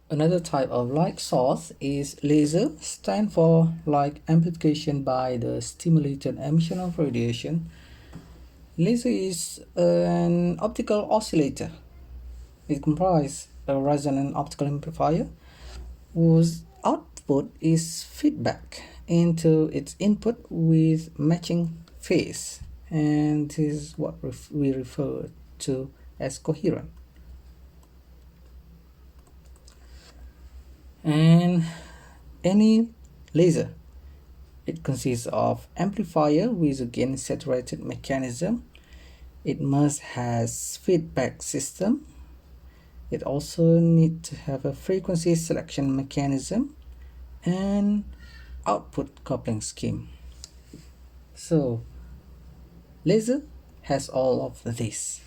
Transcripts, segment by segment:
Another type of light source is laser, stand for light amplification by the stimulated emission of radiation. Laser is an optical oscillator. It comprises a resonant optical amplifier whose output is feedback into its input with matching phase, and this is what we refer to as coherent. And any laser, it consists of amplifier with a gain saturated mechanism. It must has feedback system. It also needs to have a frequency selection mechanism and output coupling scheme. So laser has all of this.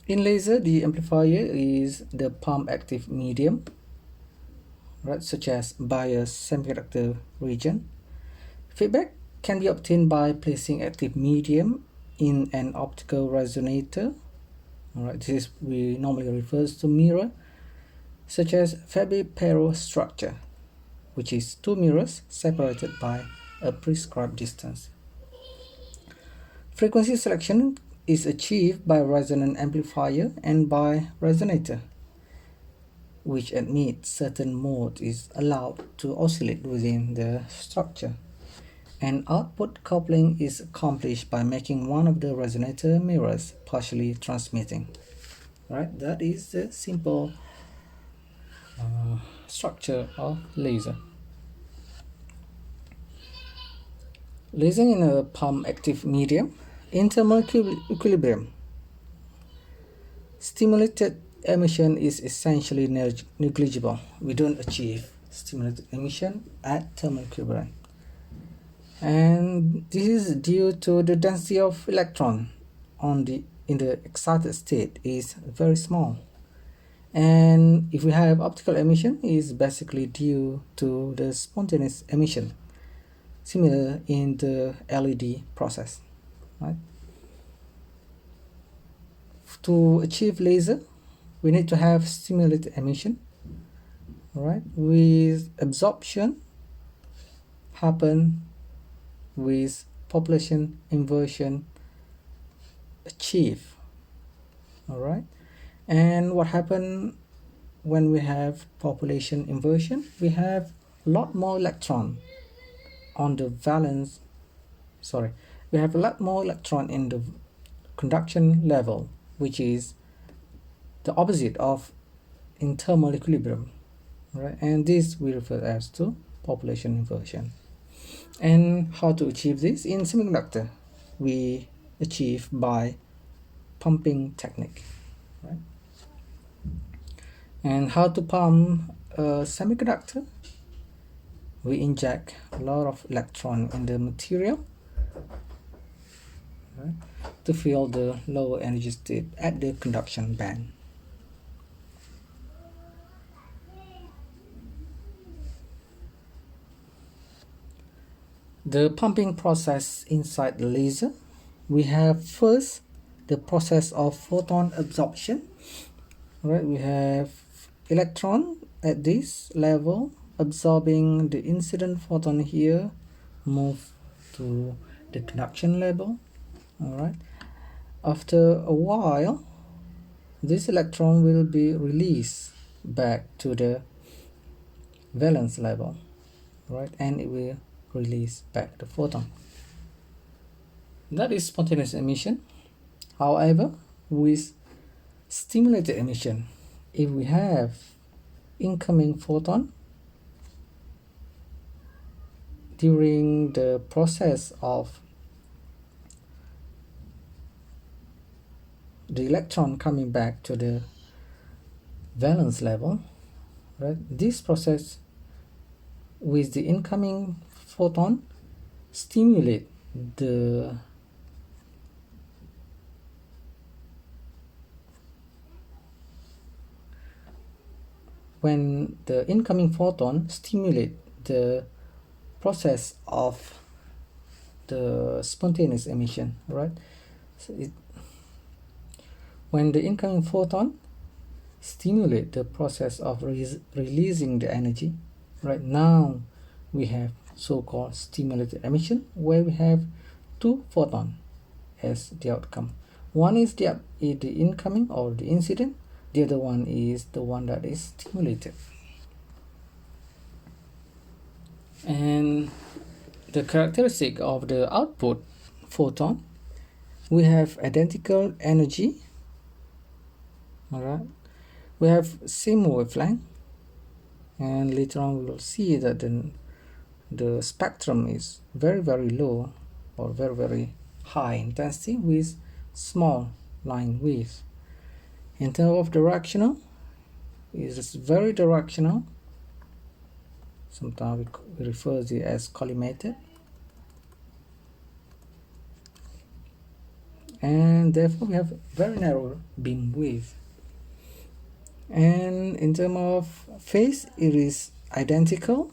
In laser, the amplifier is the pump active medium, right, such as bias semiconductor region. Feedback can be obtained by placing active medium in an optical resonator. Alright, this is we normally refers to mirror, such as Fabry-Perot structure, which is two mirrors separated by a prescribed distance. Frequency selection is achieved by resonant amplifier and by resonator, which admits certain mode is allowed to oscillate within the structure. And output coupling is accomplished by making one of the resonator mirrors partially transmitting. Right, that is the simple structure of laser. Lasing in a pump active medium, in thermal equilibrium, stimulated emission is essentially negligible. We don't achieve stimulated emission at thermal equilibrium, and this is due to the density of electron in the excited state is very small. And if we have optical emission, is basically due to the spontaneous emission, similar in the LED process, right? To achieve laser, we need to have stimulated emission, right, with absorption happen with population inversion achieve. All right, and what happened when we have population inversion? We have a lot more electron on the valence, we have a lot more electron in the conduction level, which is the opposite of in thermal equilibrium, right? And this we refer as to population inversion. And how to achieve this? In semiconductor, we achieve by pumping technique, right? And how to pump a semiconductor? We inject a lot of electron in the material, right, to fill the lower energy state at the conduction band. The pumping process inside the laser, we have first the process of photon absorption, right? We have electron at this level absorbing the incident photon here, move to the conduction level. All right, after a while this electron will be released back to the valence level, right, and it will release back the photon. That is spontaneous emission. However, with stimulated emission, if we have incoming photon during the process of the electron coming back to the valence level, right, this process with the incoming photon stimulate the when the incoming photon stimulate the process of the spontaneous emission, right? So when the incoming photon stimulate the process of releasing the energy. Right now we have so-called stimulated emission, where we have two photons as the outcome. One is the incoming or the incident, the other one is the one that is stimulated. And the characteristic of the output photon, we have identical energy. All right, we have same wavelength, and later on we will see that the spectrum is very low or very high intensity with small line width. In terms of directional, it is very directional. Sometimes we refer to it as collimated, and therefore we have very narrow beam width. And in terms of phase, it is identical.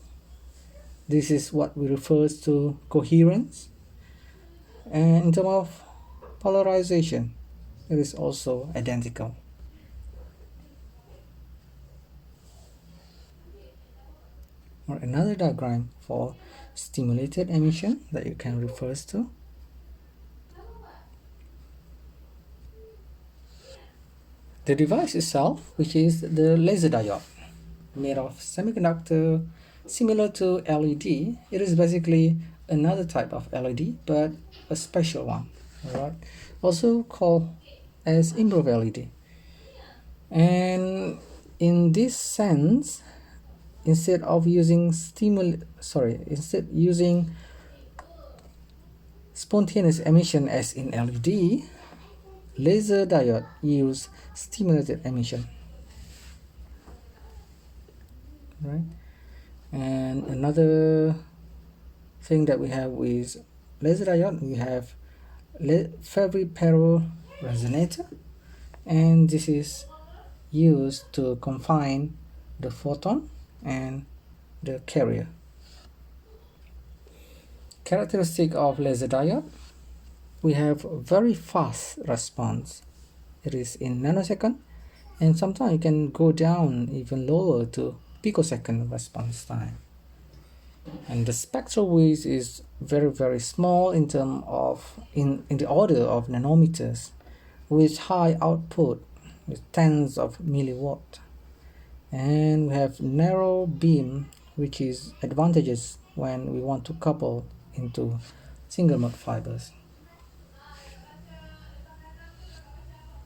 This is what we refer to coherence. And in terms of polarization, it is also identical. Or another diagram for stimulated emission that you can refer to. The device itself, which is the laser diode, made of semiconductor similar to LED. It is basically another type of LED, but a special one. Alright, also called as improve LED. And in this sense, instead using spontaneous emission as in LED, laser diode use stimulated emission. Right, and another thing that we have is laser diode. We have Fabry-Perot resonator, and this is used to confine the photon and the carrier. Characteristic of laser diode, we have very fast response. It is in nanosecond, and sometimes you can go down even lower to picosecond response time. And the spectral width is very small in terms of in the order of nanometers, with high output with tens of milliwatt. And we have narrow beam, which is advantageous when we want to couple into single mode fibers.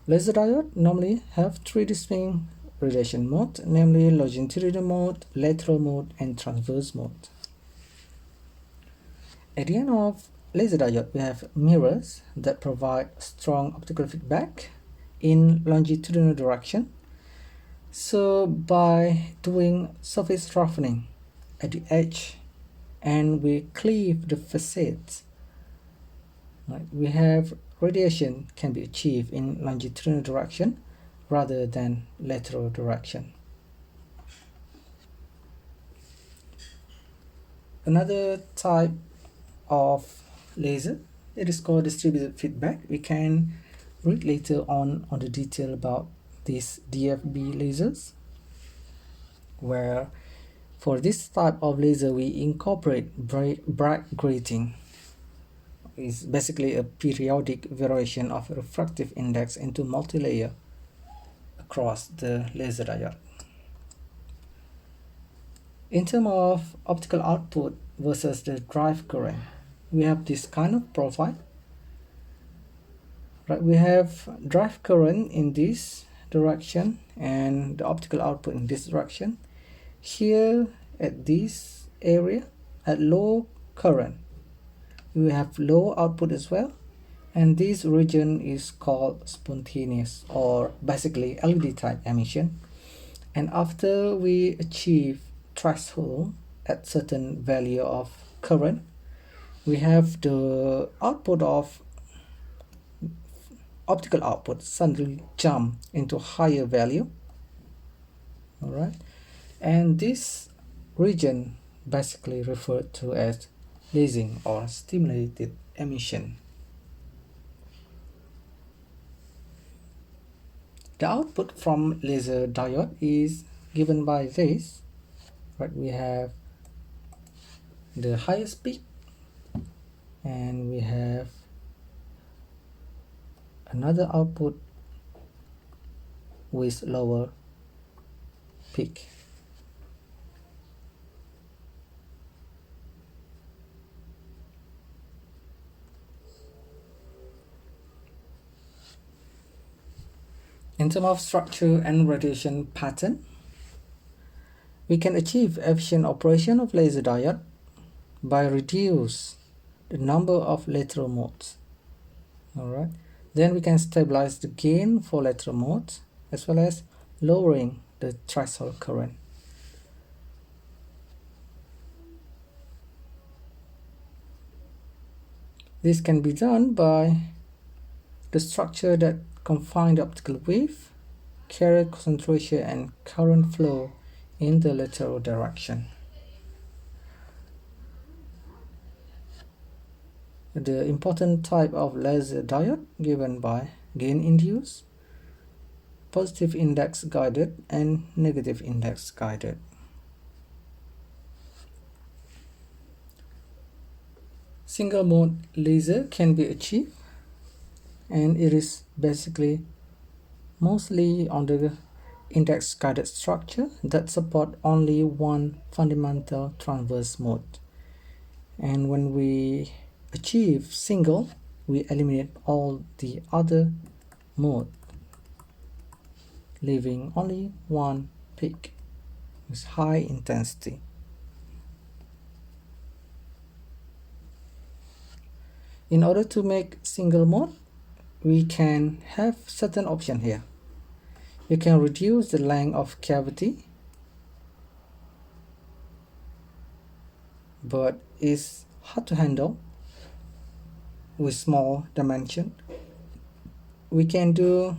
Laser diode normally have three distinct radiation modes, namely longitudinal mode, lateral mode, and transverse mode. At the end of laser diode, we have mirrors that provide strong optical feedback in longitudinal direction. So by doing surface roughening at the edge, and we cleave the facets, right, we have radiation can be achieved in longitudinal direction rather than lateral direction. Another type of laser, it is called distributed feedback. We can read later on the detail about these DFB lasers, where for this type of laser we incorporate bright grating. It's basically a periodic variation of refractive index into multi-layer across the laser diode. In terms of optical output versus the drive current, we have this kind of profile. Right, we have drive current in this direction and the optical output in this direction. Here at this area, at low current, we have low output as well, and this region is called spontaneous, or basically LED type emission. And after we achieve threshold at certain value of current, we have the output of optical output suddenly jump into higher value. All right, and this region basically referred to as lasing or stimulated emission. The output from laser diode is given by this, right? We have the highest peak and we have another output with lower peak. In terms of structure and radiation pattern, we can achieve efficient operation of laser diode by reduce the number of lateral modes. Alright, then we can stabilize the gain for lateral modes as well as lowering the threshold current. This can be done by the structure that confine the optical wave, carrier concentration and current flow in the lateral direction. The important type of laser diode given by gain induced, positive index guided and negative index guided. Single mode laser can be achieved, and it is basically mostly on the index guided structure that support only one fundamental transverse mode. And when we achieve single, we eliminate all the other mode, leaving only one peak with high intensity. In order to make single mode, we can have certain option here. We can reduce the length of cavity, but it's hard to handle with small dimension. We can do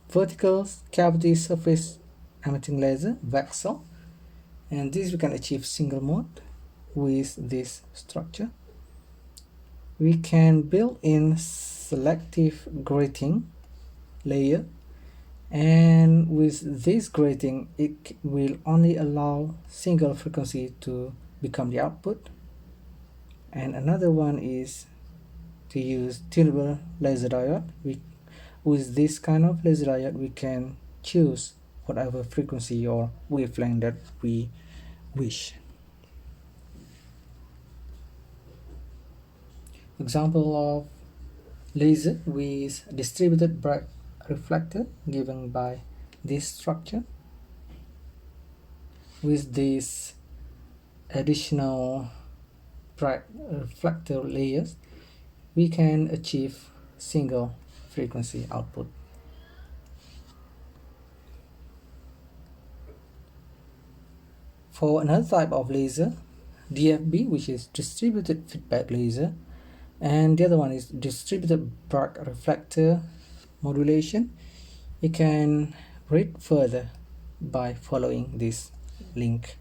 vertical cavity surface emitting laser VCSEL, and this we can achieve single mode with this structure. We can build in selective grating layer, and with this grating it will only allow single frequency to become the output. And another one is to use tunable laser diode. With this kind of laser diode we can choose whatever frequency or wavelength that we wish. Example of laser with distributed bright reflector given by this structure. With this additional bright reflector layers, we can achieve single frequency output. For another type of laser, DFB, which is distributed feedback laser, and the other one is distributed bright reflector modulation, you can read further by following this link.